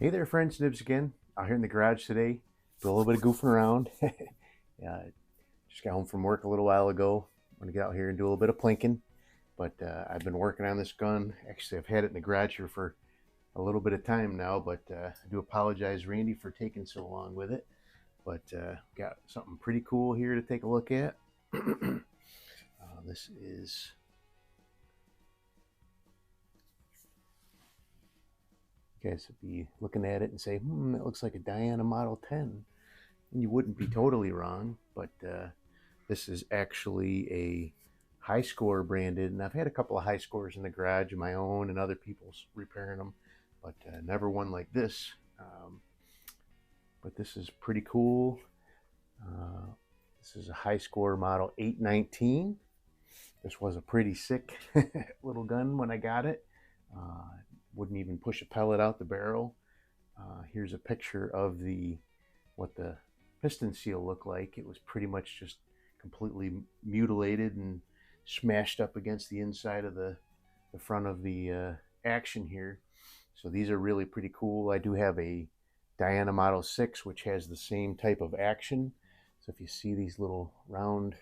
Hey there, friends. Nibs again. Out here in the garage today. Do a little bit of goofing around. Just got home from work a little while ago. I'm going to get out here and do a little bit of plinking. But I've been working on this gun. Actually, I've had it in the garage here for a little bit of time now. But I do apologize, Randy, for taking so long with it. But got something pretty cool here to take a look at. This is... You guys would be looking at it and say, that looks like a Diana Model 10. And you wouldn't be totally wrong, but this is actually a high score branded, and I've had a couple of high scores in the garage of my own and other people's repairing them, but never one like this. But this is pretty cool. This is a high score model 819. This was a pretty sick little gun when I got it. Wouldn't even push a pellet out the barrel. Here's a picture of what the piston seal looked like. It was pretty much just completely mutilated and smashed up against the inside of the front of the action here. So these are really pretty cool. I do have a Diana Model 6, which has the same type of action. So if you see these little round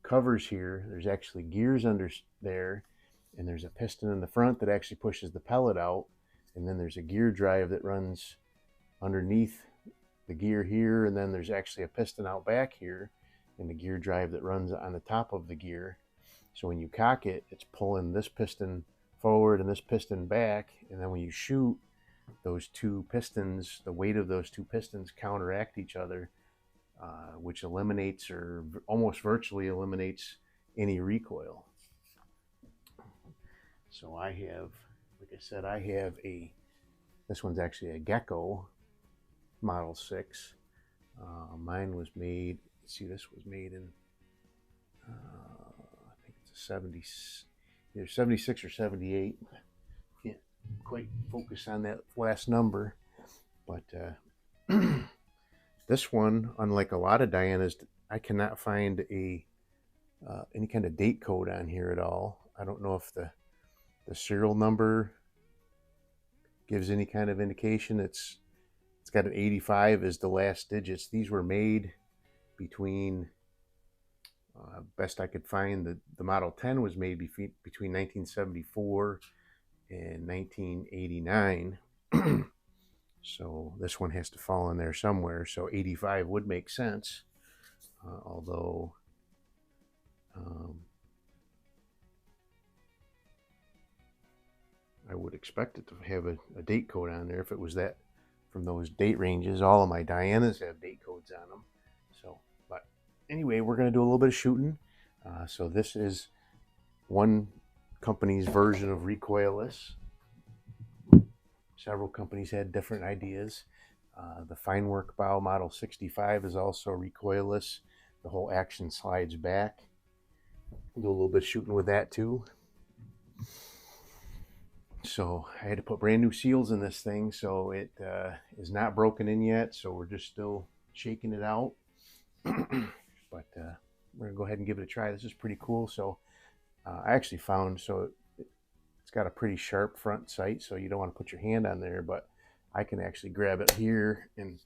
covers here, there's actually gears under there, and there's a piston in the front that actually pushes the pellet out, and then there's a gear drive that runs underneath the gear here, and then there's actually a piston out back here and the gear drive that runs on the top of the gear. So when you cock it, it's pulling this piston forward and this piston back, and then when you shoot, those two pistons, the weight of those two pistons counteract each other, which eliminates or almost virtually eliminates any recoil. So I have, like I said, this one's actually a Geco Model 6. Mine was made, let's see, this was made in, I think it's a either 76 or 78. Can't quite focus on that last number. But this one, unlike a lot of Dianas, I cannot find any kind of date code on here at all. I don't know if the serial number gives any kind of indication. It's got an 85 as the last digits. These were made between, best I could find, the Model 10 was made between 1974 and 1989. So this one has to fall in there somewhere. So 85 would make sense, although I would expect it to have a date code on there if it was that from those date ranges. All of my Dianas have date codes on them. So, but anyway, we're going to do a little bit of shooting. So this is one company's version of recoilless. Several companies had different ideas. The Fine Work Bow Model 65 is also recoilless. The whole action slides back. We'll do a little bit of shooting with that too. So I had to put brand new seals in this thing, so it is not broken in yet, so we're just still shaking it out. But we're gonna go ahead and give it a try. This is pretty cool. So I actually found, so it's got a pretty sharp front sight, so you don't want to put your hand on there, but I can actually grab it here and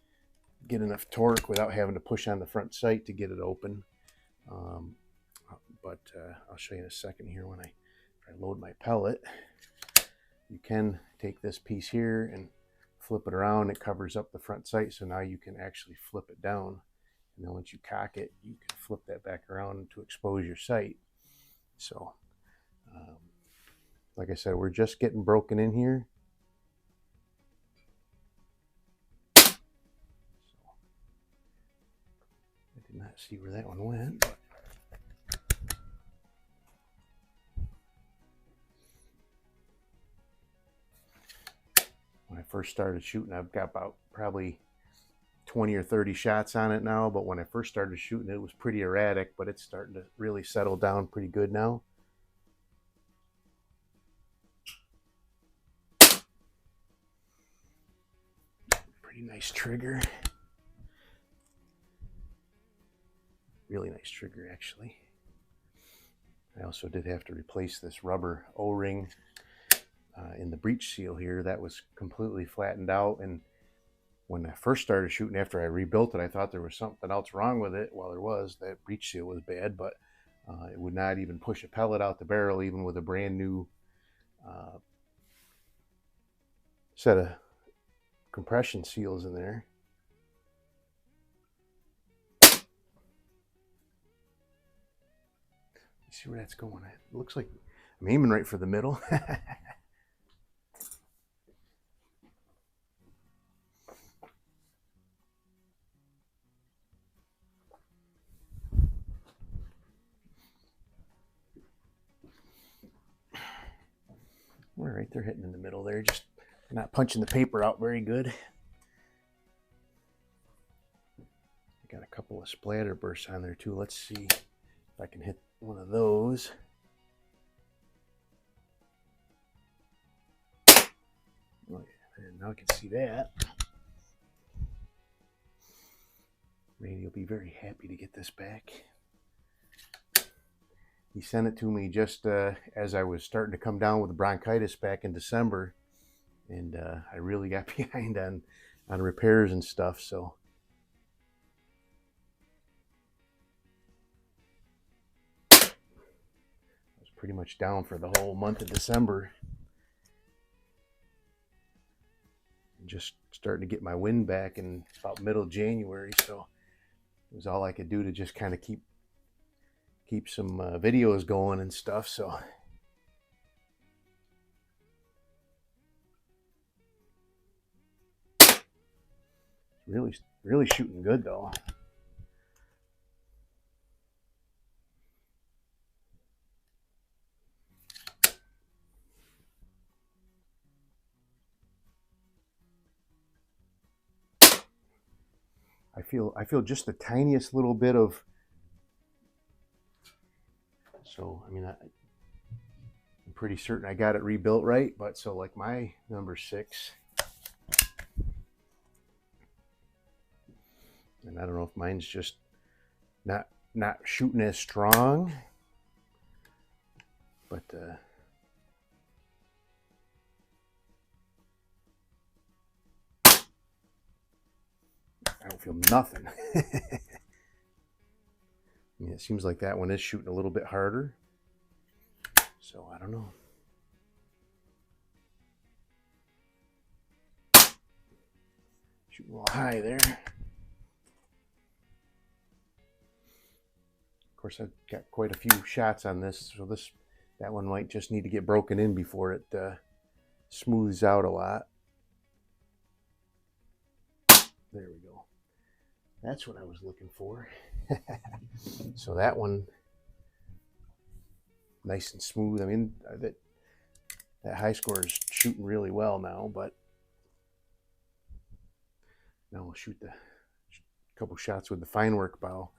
get enough torque without having to push on the front sight to get it open. But I'll show you in a second here when I load my pellet. You can take this piece here and flip it around. It covers up the front sight, so now you can actually flip it down. And then once you cock it, you can flip that back around to expose your sight. So, like I said, we're just getting broken in here. So, I did not see where that one went, but when I first started shooting, I've got about probably 20 or 30 shots on it now, but when I first started shooting, it was pretty erratic, but it's starting to really settle down pretty good now. Pretty nice trigger. Really nice trigger, actually. I also did have to replace this rubber O-ring in the breech seal here, that was completely flattened out. And when I first started shooting, after I rebuilt it, I thought there was something else wrong with it. Well, there was. That breech seal was bad, but it would not even push a pellet out the barrel, even with a brand new set of compression seals in there. See where that's going. It looks like I'm aiming right for the middle. We're right there hitting in the middle there, just not punching the paper out very good. I got a couple of splatter bursts on there too. Let's see if I can hit one of those. Oh, yeah, now I can see that. Randy will be very happy to get this back. He sent it to me just as I was starting to come down with the bronchitis back in December, and I really got behind on repairs and stuff. So I was pretty much down for the whole month of December, and just starting to get my wind back in about middle of January. So it was all I could do to just kind of keep some videos going and stuff. So really shooting good though. I feel just the tiniest little bit of. So, I mean, I'm pretty certain I got it rebuilt right, but so like my number 6, and I don't know if mine's just not shooting as strong, but I don't feel nothing. I mean, it seems like that one is shooting a little bit harder. So I don't know. Shooting a little high there. Of course, I've got quite a few shots on this, so that one might just need to get broken in before it smooths out a lot. There we go. That's what I was looking for. So that one, nice and smooth. I mean, that high score is shooting really well now, but now we'll shoot a couple shots with the fine work bow.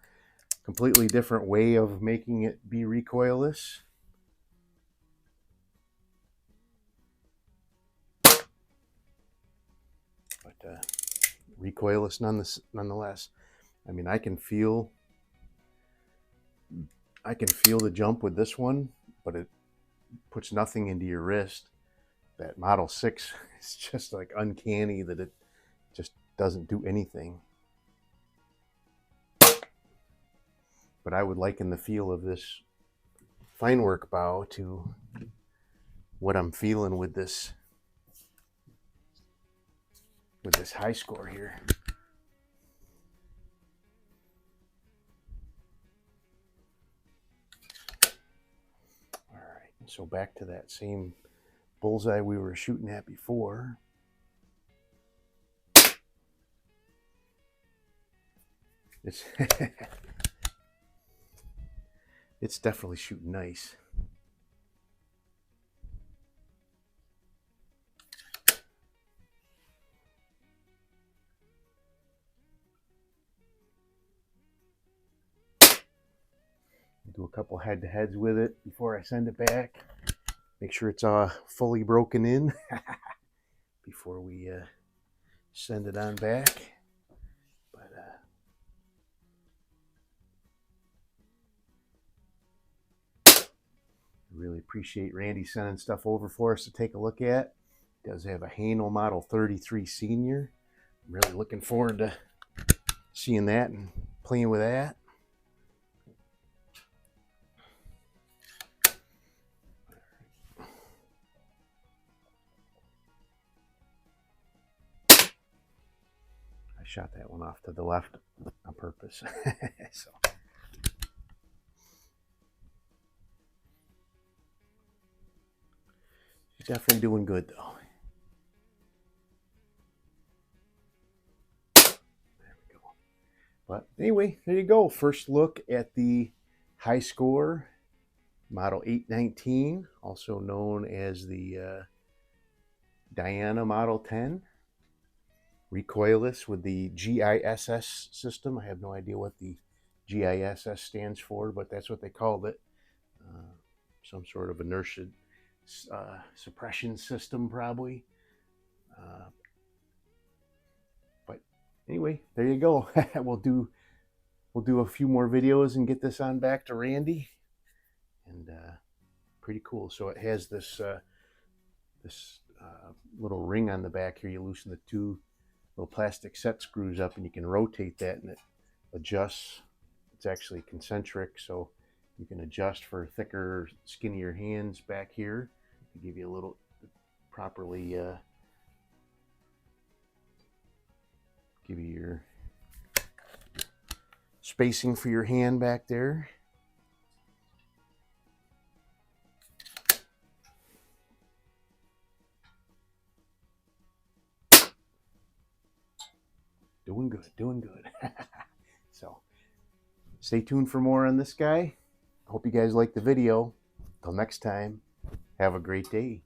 Completely different way of making it be recoilless. But recoilless nonetheless. I mean, I can feel the jump with this one, but it puts nothing into your wrist. That Model 6 is just like uncanny that it just doesn't do anything. But I would liken the feel of this fine work bow to what I'm feeling with this high score here. All right, so back to that same bullseye we were shooting at before. It's it's definitely shooting nice. Do a couple head-to-heads with it before I send it back. Make sure it's fully broken in before we send it on back. But really appreciate Randy sending stuff over for us to take a look at. It does have a Hano Model 33 Senior. I'm really looking forward to seeing that and playing with that. I shot that one off to the left on purpose. So. She's definitely doing good though. There we go. But anyway, there you go. First look at the high score Model 819, also known as the Diana Model 10. Recoilless with the GISS system. I have no idea what the GISS stands for, but that's what they called it. Some sort of inertia suppression system, probably. But anyway, there you go. We'll do a few more videos and get this on back to Randy. And pretty cool. So it has this little ring on the back here. You loosen the two little plastic set screws up, and you can rotate that, and it adjusts. It's actually concentric, so you can adjust for thicker, skinnier hands back here to give you a little properly give you your spacing for your hand back there. Doing good, doing good. So stay tuned for more on this guy. Hope you guys liked the video. Till next time, have a great day.